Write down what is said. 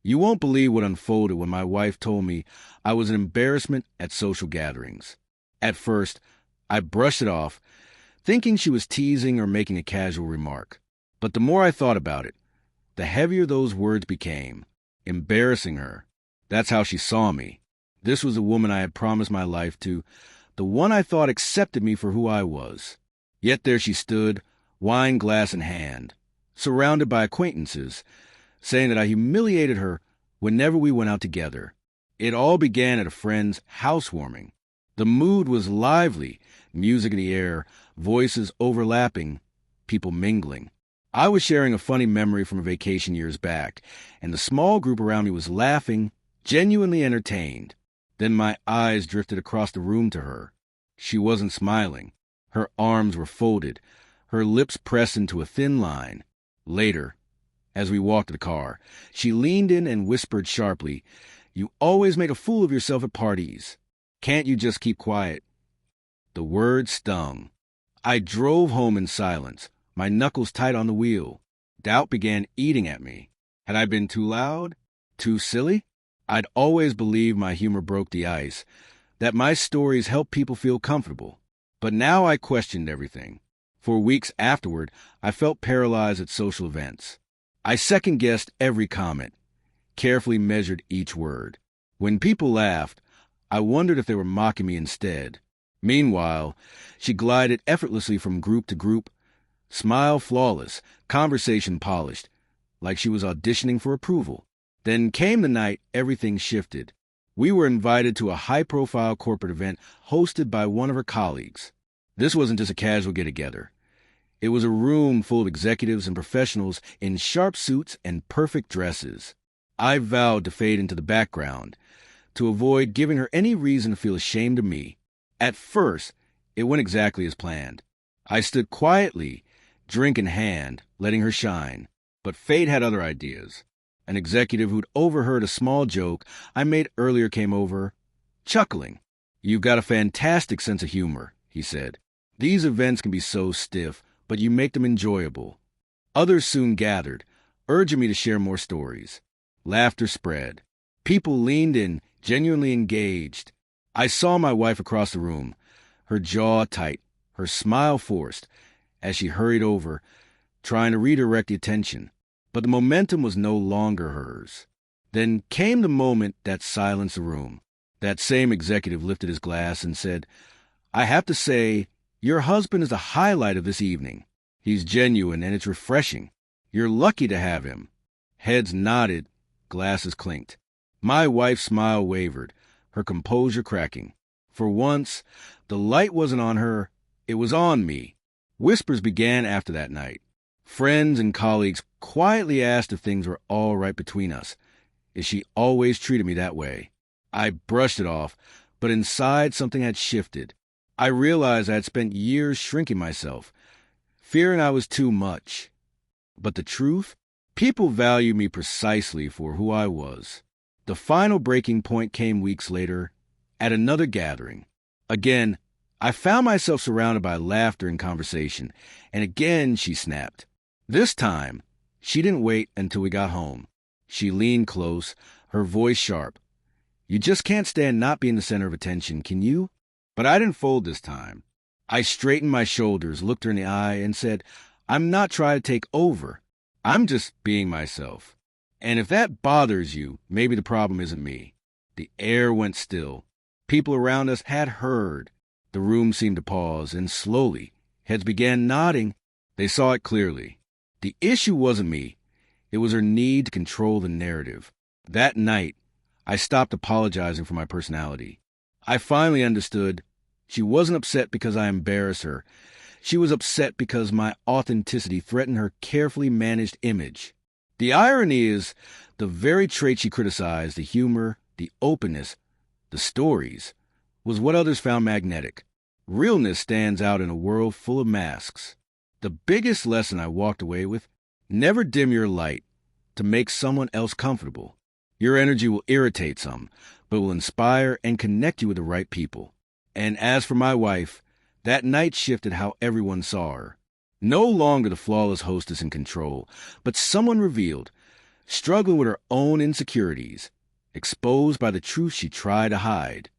You won't believe what unfolded when my wife told me I was an embarrassment at social gatherings. At first, I brushed it off, thinking she was teasing or making a casual remark. But the more I thought about it, the heavier those words became. Embarrassing her. That's how she saw me. This was the woman I had promised my life to, the one I thought accepted me for who I was. Yet there she stood, wine glass in hand, surrounded by acquaintances, saying that I humiliated her whenever we went out together. It all began at a friend's housewarming. The mood was lively, music in the air, voices overlapping, people mingling. I was sharing a funny memory from a vacation years back, and the small group around me was laughing, genuinely entertained. Then my eyes drifted across the room to her. She wasn't smiling. Her arms were folded, her lips pressed into a thin line. Later, as we walked to the car, she leaned in and whispered sharply, "You always make a fool of yourself at parties. Can't you just keep quiet?" The words stung. I drove home in silence, my knuckles tight on the wheel. Doubt began eating at me. Had I been too loud? Too silly? I'd always believed my humor broke the ice, that my stories helped people feel comfortable. But now I questioned everything. For weeks afterward, I felt paralyzed at social events. I second-guessed every comment, carefully measured each word. When people laughed, I wondered if they were mocking me instead. Meanwhile, she glided effortlessly from group to group, smile flawless, conversation polished, like she was auditioning for approval. Then came the night everything shifted. We were invited to a high-profile corporate event hosted by one of her colleagues. This wasn't just a casual get-together. It was a room full of executives and professionals in sharp suits and perfect dresses. I vowed to fade into the background, to avoid giving her any reason to feel ashamed of me. At first, it went exactly as planned. I stood quietly, drink in hand, letting her shine. But fate had other ideas. An executive who'd overheard a small joke I made earlier came over, chuckling. "You've got a fantastic sense of humor," he said. "These events can be so stiff, but you make them enjoyable." Others soon gathered, urging me to share more stories. Laughter spread. People leaned in, genuinely engaged. I saw my wife across the room, her jaw tight, her smile forced, as she hurried over, trying to redirect the attention. But the momentum was no longer hers. Then came the moment that silenced the room. That same executive lifted his glass and said, "I have to say, your husband is the highlight of this evening. He's genuine and it's refreshing. You're lucky to have him." Heads nodded, glasses clinked. My wife's smile wavered, her composure cracking. For once, the light wasn't on her, it was on me. Whispers began after that night. Friends and colleagues quietly asked if things were all right between us, if she always treated me that way. I brushed it off, but inside something had shifted. I realized I had spent years shrinking myself, fearing I was too much. But the truth? People value me precisely for who I was. The final breaking point came weeks later, at another gathering. Again, I found myself surrounded by laughter and conversation, and again she snapped. This time, she didn't wait until we got home. She leaned close, her voice sharp. "You just can't stand not being the center of attention, can you?" But I didn't fold this time. I straightened my shoulders, looked her in the eye, and said, "I'm not trying to take over. I'm just being myself. And if that bothers you, maybe the problem isn't me." The air went still. People around us had heard. The room seemed to pause, and slowly, heads began nodding. They saw it clearly. The issue wasn't me. It was her need to control the narrative. That night, I stopped apologizing for my personality. I finally understood. She wasn't upset because I embarrassed her. She was upset because my authenticity threatened her carefully managed image. The irony is, the very trait she criticized, the humor, the openness, the stories, was what others found magnetic. Realness stands out in a world full of masks. The biggest lesson I walked away with: never dim your light to make someone else comfortable. Your energy will irritate some, but will inspire and connect you with the right people. And as for my wife, that night shifted how everyone saw her. No longer the flawless hostess in control, but someone revealed, struggling with her own insecurities, exposed by the truth she tried to hide.